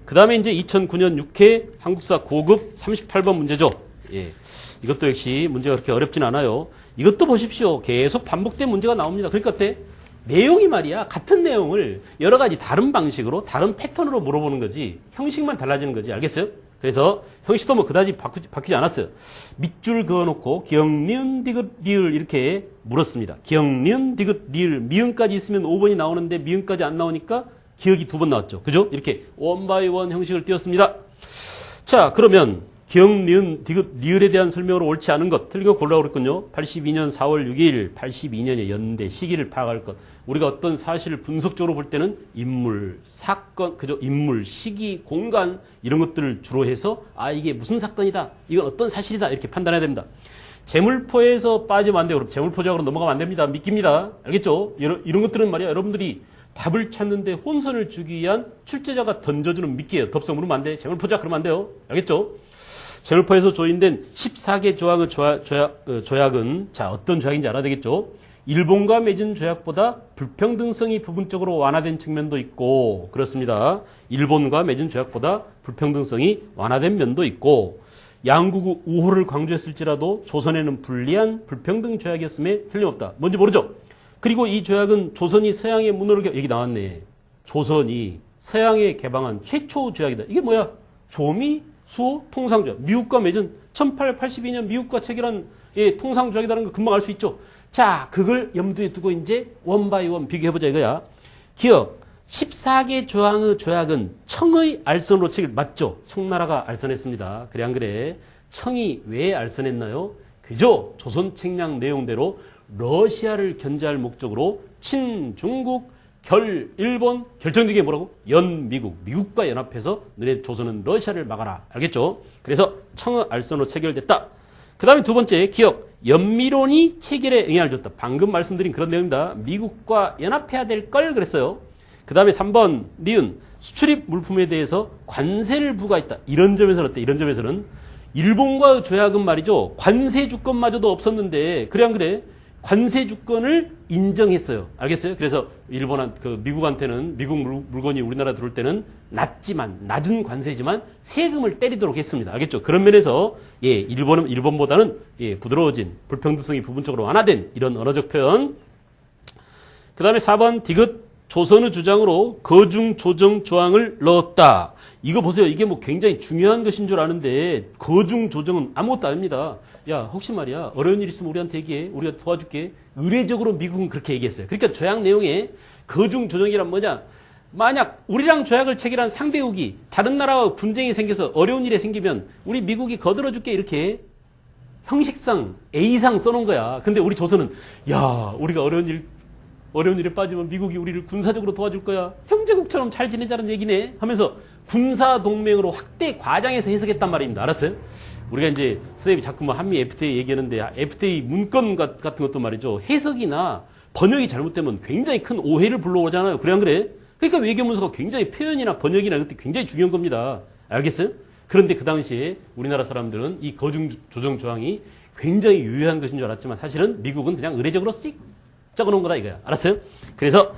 그 다음에 이제 2009년 6회 한국사 고급 38번 문제죠. 예. 이것도 역시 문제가 그렇게 어렵진 않아요. 이것도 보십시오. 계속 반복된 문제가 나옵니다. 그러니까 어때? 내용이 말이야. 같은 내용을 여러 가지 다른 방식으로, 다른 패턴으로 물어보는 거지. 형식만 달라지는 거지. 알겠어요? 그래서 형식도 뭐 그다지 바뀌지 않았어요. 밑줄 그어놓고 기역, 니은, 디귿, 리을 이렇게 물었습니다. 기역, 니은, 디귿, 리을, 미음까지 있으면 5번이 나오는데 미음까지 안 나오니까 기억이 2번 나왔죠. 그죠? 이렇게 원바이원 형식을 띄웠습니다. 자, 그러면 기역, 니은, 디귿, 리을에 대한 설명으로 옳지 않은 것, 틀린 거 고르라고 그랬거든요. 82년 4월 6일, 82년의 연대 시기를 파악할 것. 우리가 어떤 사실을 분석적으로 볼 때는 인물, 사건, 그죠? 인물, 시기, 공간 이런 것들을 주로 해서 이게 무슨 사건이다, 이건 어떤 사실이다 이렇게 판단해야 됩니다. 재물포에서 빠지면 안 돼요. 그럼 재물포작으로 넘어가면 안 됩니다. 믿깁니다. 알겠죠? 이런 것들은 말이야, 여러분들이 답을 찾는데 혼선을 주기 위한 출제자가 던져주는 미끼예요. 덥석 물으면 안 돼. 재물포작 그러면 안 돼요. 알겠죠? 재물포에서 조인된 14개 조항의 조약은 자, 어떤 조약인지 알아야 되겠죠? 일본과 맺은 조약보다 불평등성이 부분적으로 완화된 측면도 있고, 그렇습니다. 일본과 맺은 조약보다 불평등성이 완화된 면도 있고, 양국 우호를 강조했을지라도 조선에는 불리한 불평등 조약이었음에 틀림없다. 뭔지 모르죠? 그리고 이 조약은 조선이 서양의 문호를 여기 나왔네. 조선이 서양에 개방한 최초 조약이다. 이게 뭐야? 조미 수호 통상조약. 미국과 맺은 1882년 미국과 체결한 통상조약이라는 거 금방 알 수 있죠. 자, 그걸 염두에 두고 이제 원바이원 비교해보자 이거야. 기억, 14개 조항의 조약은 청의 알선으로 체결, 맞죠? 청나라가 알선했습니다. 그래 안 그래? 청이 왜 알선했나요? 그죠? 조선 책량 내용대로 러시아를 견제할 목적으로 친중국, 결일본, 결정적인 게 뭐라고? 연미국, 미국과 연합해서 너네 조선은 러시아를 막아라. 알겠죠? 그래서 청의 알선으로 체결됐다. 그 다음에 두 번째, 기억. 연미론이 체결에 영향을 줬다. 방금 말씀드린 그런 내용입니다. 미국과 연합해야 될 걸 그랬어요. 그 다음에 3번, 니은. 수출입 물품에 대해서 관세를 부과했다. 이런 점에서는 어때? 이런 점에서는 일본과의 조약은 말이죠. 관세 주권마저도 없었는데, 그래 안 그래? 관세 주권을 인정했어요. 알겠어요? 그래서 미국한테는, 미국 물건이 우리나라 들어올 때는 낮은 관세지만 세금을 때리도록 했습니다. 알겠죠? 그런 면에서, 일본보다는, 부드러워진, 불평등성이 부분적으로 완화된 이런 언어적 표현. 그 다음에 4번, 디귿, 조선의 주장으로 거중 조정 조항을 넣었다. 이거 보세요. 이게 뭐 굉장히 중요한 것인 줄 아는데, 거중 조정은 아무것도 아닙니다. 야, 혹시 말이야, 어려운 일 있으면 우리한테 얘기해. 우리가 도와줄게. 의례적으로 미국은 그렇게 얘기했어요. 그러니까 조약 내용에 거중 조정이란 뭐냐? 만약 우리랑 조약을 체결한 상대국이 다른 나라와 분쟁이 생겨서 어려운 일이 생기면 우리 미국이 거들어줄게 이렇게 형식상 A상 써놓은 거야. 근데 우리 조선은 우리가 어려운 일에 빠지면 미국이 우리를 군사적으로 도와줄 거야. 형제국처럼 잘 지내자는 얘기네 하면서 군사동맹으로 확대 과장해서 해석했단 말입니다. 알았어요? 우리가 이제 선생님이 자꾸 한미 FTA 얘기하는데 FTA 문건 같은 것도 말이죠. 해석이나 번역이 잘못되면 굉장히 큰 오해를 불러오잖아요. 그래 안 그래? 그러니까 외교문서가 굉장히 표현이나 번역이나 이것도 굉장히 중요한 겁니다. 알겠어요? 그런데 그 당시에 우리나라 사람들은 이 거중 조정 조항이 굉장히 유효한 것인 줄 알았지만 사실은 미국은 그냥 의례적으로 씩 적어놓은 거다 이거야. 알았어요? 그래서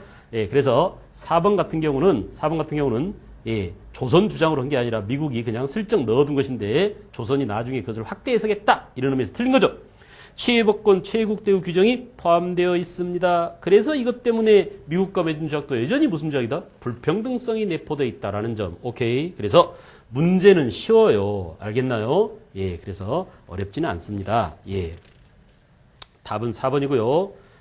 4번 같은 경우는 조선 주장으로 한 게 아니라 미국이 그냥 슬쩍 넣어둔 것인데 조선이 나중에 그것을 확대 해석했다. 이런 의미에서 틀린 거죠. 취해법권, 최국 대우 규정이 포함되어 있습니다. 그래서 이것 때문에 미국과 맺은 조약도 여전히 무슨 조약이다? 불평등성이 내포되어 있다라는 점. 오케이. 그래서 문제는 쉬워요. 알겠나요? 그래서 어렵지는 않습니다. 답은 4번이고요.